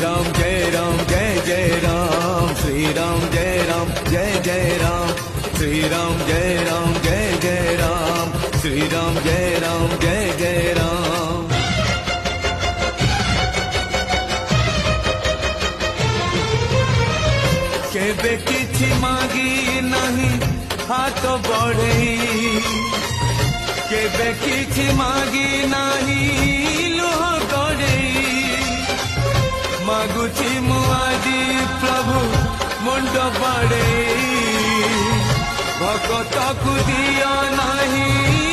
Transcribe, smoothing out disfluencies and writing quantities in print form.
राम जय राम जय जय राम श्री राम जय राम जय जय राम श्री राम जय राम जय जय राम श्री राम जय राम जय जय राम। केबे किछि मागी नहीं हाथ बढ़ई केबे किछि मागी नहीं लुह गड़ई मागुची मु आजी प्रभु मुंड बड़े भगत को दिया नहीं